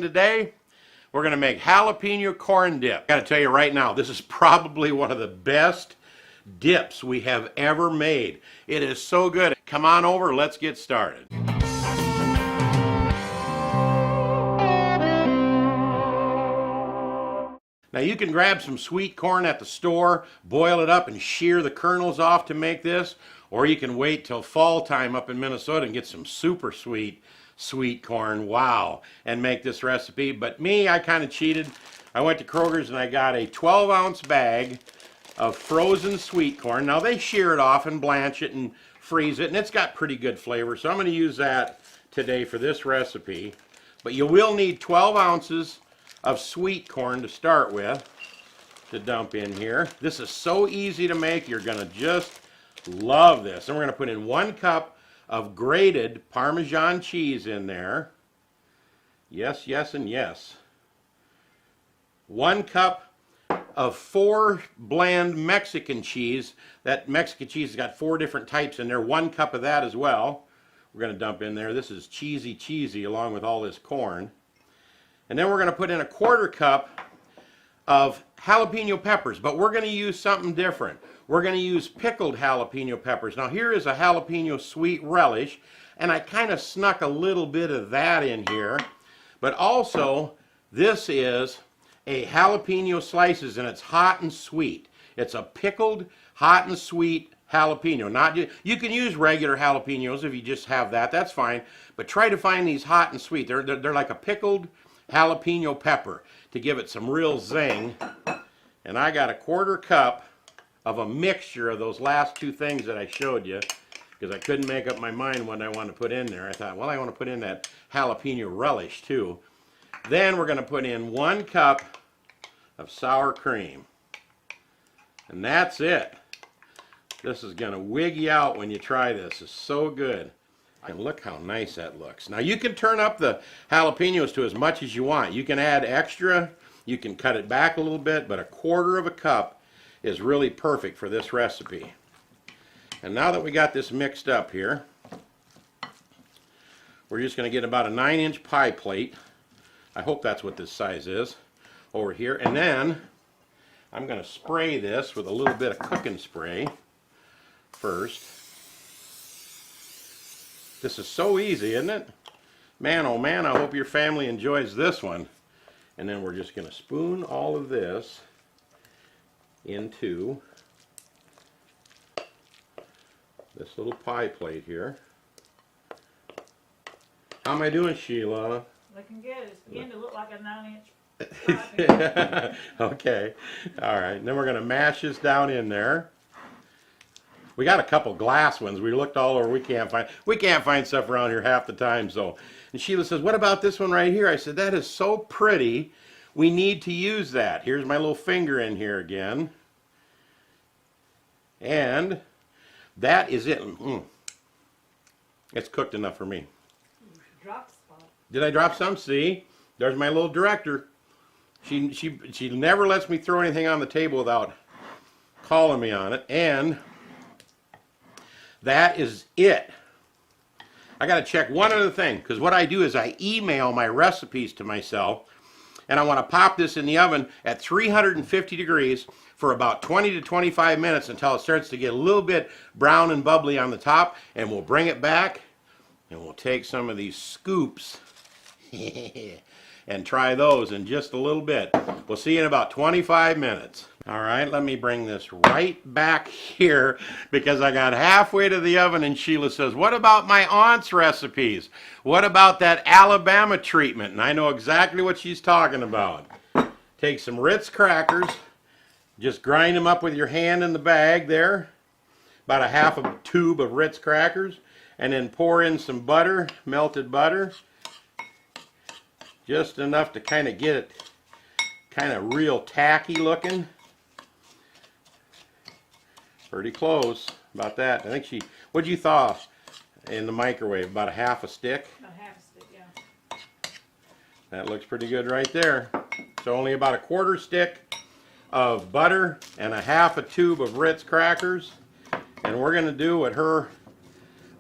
Today, we're going to make jalapeno corn dip. I got to tell you right now, this is probably one of the best dips we have ever made. It is so good. Come on over, let's get started. Now you can grab some sweet corn at the store, boil it up and shear the kernels off to make this, or you can wait till fall time up in Minnesota and get some super sweet corn, wow, and make this recipe. But me, I kind of cheated. I went to Kroger's and I got a 12-ounce bag of frozen sweet corn. Now they shear it off and blanch it and freeze it, and it's got pretty good flavor, so I'm going to use that today for this recipe. But you will need 12 ounces of sweet corn to start with to dump in here. This is so easy to make, you're going to just love this. And we're going to put in 1 cup of grated Parmesan cheese in there. Yes, yes, and yes. 1 cup of 4 blend Mexican cheese. That Mexican cheese has got 4 different types in there. 1 cup of that as well. We're going to dump in there. This is cheesy along with all this corn. And then we're going to put in a 1/4 cup of jalapeno peppers, but we're going to use something different. We're going to use pickled jalapeno peppers. Now here is a jalapeno sweet relish, and I kind of snuck a little bit of that in here. But also, this is a jalapeno slices, and it's hot and sweet. It's a pickled, hot and sweet jalapeno. Not you can use regular jalapenos if you just have that. That's fine. But try to find these hot and sweet. They're like a pickled jalapeno pepper to give it some real zing. And I got a 1/4 cup of a mixture of those last 2 things that I showed you, because I couldn't make up my mind what I want to put in there. I thought, well, I want to put in that jalapeno relish too. Then we're going to put in 1 cup of sour cream. And that's it. This is going to wig you out when you try this. It's so good. And look how nice that looks. Now you can turn up the jalapenos to as much as you want. You can add extra, you can cut it back a little bit, but a 1/4 cup is really perfect for this recipe. And now that we got this mixed up here, we're just going to get about a 9-inch pie plate. I hope that's what this size is over here. And then I'm going to spray this with a little bit of cooking spray first. This is so easy, isn't it? Man, oh man, I hope your family enjoys this one. And then we're just going to spoon all of this into this little pie plate here. How am I doing, Sheila? Looking good. It's beginning to look like a 9-inch. Okay. All right. And then we're going to mash this down in there. We got a couple glass ones. We looked all over. We can't find stuff around here half the time. So, and Sheila says, "What about this one right here?" I said, "That is so pretty. We need to use that." Here's my little finger in here again. And that is it. It's cooked enough for me. Did I drop some? See? There's my little director. She never lets me throw anything on the table without calling me on it. And that is it. I got to check one other thing, because what I do is I email my recipes to myself, and I want to pop this in the oven at 350 degrees for about 20 to 25 minutes until it starts to get a little bit brown and bubbly on the top, and we'll bring it back and we'll take some of these scoops and try those in just a little bit. We'll see you in about 25 minutes. All right, let me bring this right back here because I got halfway to the oven and Sheila says, "What about my aunt's recipes? What about that Alabama treatment?" And I know exactly what she's talking about. Take some Ritz crackers, just grind them up with your hand in the bag there, about a half a tube of Ritz crackers, and then pour in some butter, melted butter, just enough to kind of get it kind of real tacky looking. Pretty close, about that. I think what'd you thaw in the microwave? About a half a stick? About half a stick, yeah. That looks pretty good right there. So only about a 1/4 stick of butter and a half a tube of Ritz crackers. And we're going to do what her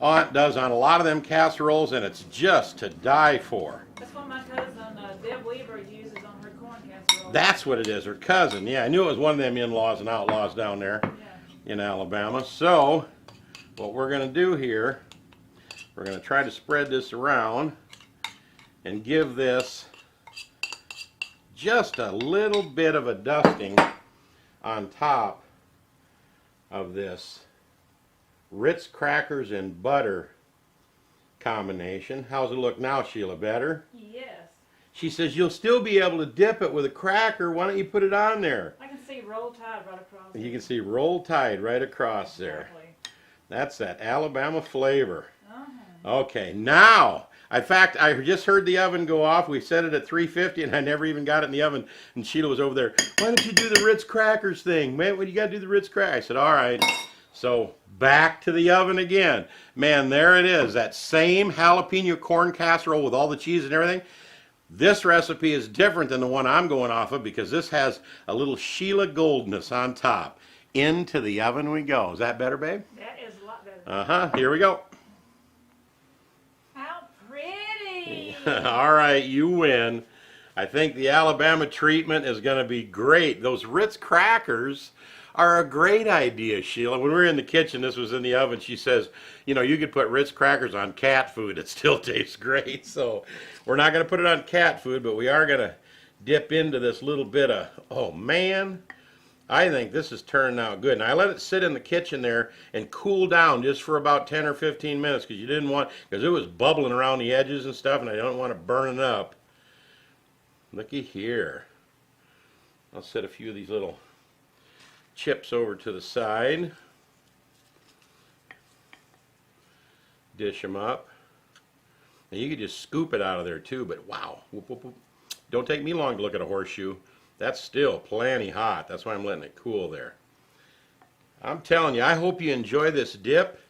aunt does on a lot of them casseroles, and it's just to die for. That's what my cousin Deb Deb Weaver uses on her corn casserole. That's what it is, her cousin. Yeah, I knew it was one of them in-laws and outlaws down there Yeah. in Alabama. So, what we're going to do here, we're going to try to spread this around and give this just a little bit of a dusting on top of this Ritz crackers and butter combination. How's it look now, Sheila? Better? Yes. She says you'll still be able to dip it with a cracker. Why don't you put it on there? I can see Roll Tide right across. You can see Roll Tide right across there. Exactly. That's that Alabama flavor. Uh-huh. Okay, now, in fact, I just heard the oven go off. We set it at 350, and I never even got it in the oven. And Sheila was over there. Why don't you do the Ritz crackers thing? Man, you got to do the Ritz crackers. I said, all right. So back to the oven again. Man, there it is. That same jalapeno corn casserole with all the cheese and everything. This recipe is different than the one I'm going off of because this has a little Sheila goldness on top. Into the oven we go. Is that better, babe? That is a lot better. Uh-huh. Here we go. How pretty! All right, you win. I think the Alabama treatment is going to be great. Those Ritz crackers are a great idea, Sheila. When we were in the kitchen, this was in the oven, she says, you know, you could put Ritz crackers on cat food. It still tastes great. So we're not going to put it on cat food, but we are going to dip into this little bit of, oh man, I think this is turning out good. And I let it sit in the kitchen there and cool down just for about 10 or 15 minutes because you didn't want, because it was bubbling around the edges and stuff, and I don't want to burn it up. Looky here. I'll set a few of these little chips over to the side. Dish them up. And you could just scoop it out of there too, but wow. Whoop, whoop, whoop. Don't take me long to look at a horseshoe. That's still plenty hot. That's why I'm letting it cool there. I'm telling you, I hope you enjoy this dip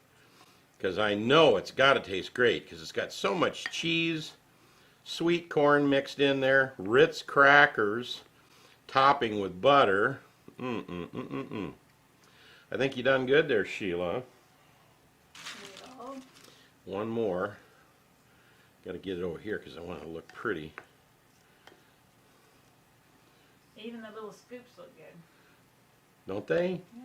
because I know it's got to taste great because it's got so much cheese, sweet corn mixed in there, Ritz crackers, topping with butter. I think you done good there, Sheila. Yeah. One more. Got to get it over here because I want it to look pretty. Even the little scoops look good. Don't they? Yeah.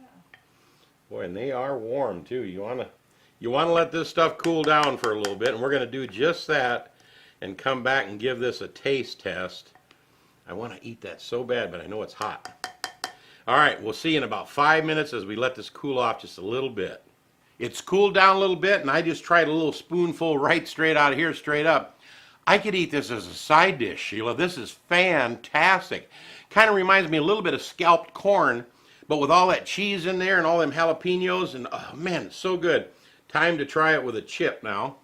Boy, and they are warm too. You wanna let this stuff cool down for a little bit, and we're gonna do just that and come back and give this a taste test. I want to eat that so bad, but I know it's hot. All right, we'll see in about 5 minutes as we let this cool off just a little bit. It's cooled down a little bit, and I just tried a little spoonful right straight out of here, straight up. I could eat this as a side dish, Sheila. This is fantastic. Kind of reminds me a little bit of scalped corn, but with all that cheese in there and all them jalapenos, and oh man, it's so good. Time to try it with a chip now.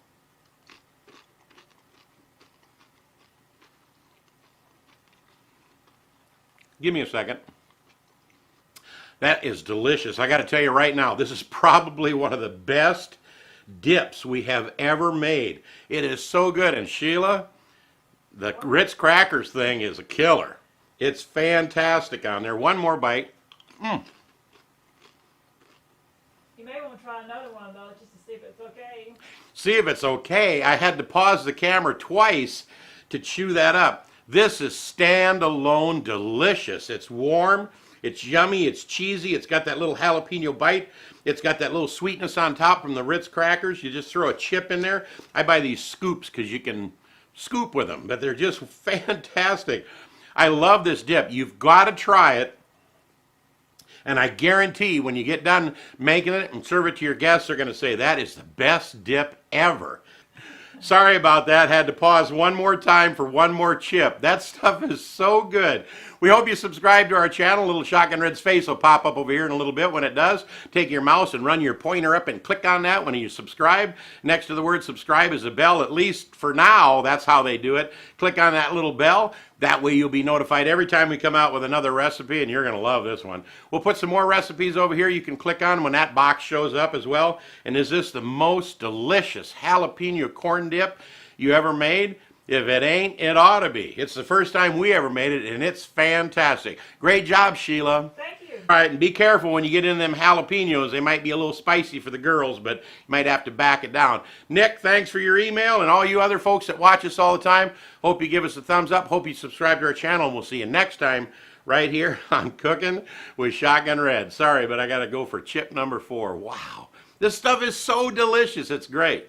Give me a second. That is delicious. I got to tell you right now, this is probably one of the best dips we have ever made. It is so good. And Sheila, the Ritz crackers thing is a killer. It's fantastic on there. One more bite. You may want to try another one though, just to see if it's okay. See if it's okay. I had to pause the camera twice to chew that up. This is standalone delicious. It's warm, it's yummy, it's cheesy, it's got that little jalapeno bite, it's got that little sweetness on top from the Ritz crackers. You just throw a chip in there. I buy these scoops because you can scoop with them, but they're just fantastic. I love this dip. You've got to try it. And I guarantee when you get done making it and serve it to your guests, they're going to say, that is the best dip ever. Sorry about that. Had to pause one more time for one more chip. That stuff is so good. We hope you subscribe to our channel. A little Shotgun Red's face will pop up over here in a little bit. When it does, take your mouse and run your pointer up and click on that when you subscribe. Next to the word subscribe is a bell. At least for now, that's how they do it. Click on that little bell. That way you'll be notified every time we come out with another recipe, and you're going to love this one. We'll put some more recipes over here you can click on when that box shows up as well. And is this the most delicious jalapeno corn dip you ever made? If it ain't, it ought to be. It's the first time we ever made it, and it's fantastic. Great job, Sheila. Thank you. All right, and be careful when you get in them jalapenos. They might be a little spicy for the girls, but you might have to back it down. Nick, thanks for your email, and all you other folks that watch us all the time. Hope you give us a thumbs up. Hope you subscribe to our channel, and we'll see you next time right here on Cooking with Shotgun Red. Sorry, but I got to go for chip number 4. Wow. This stuff is so delicious. It's great.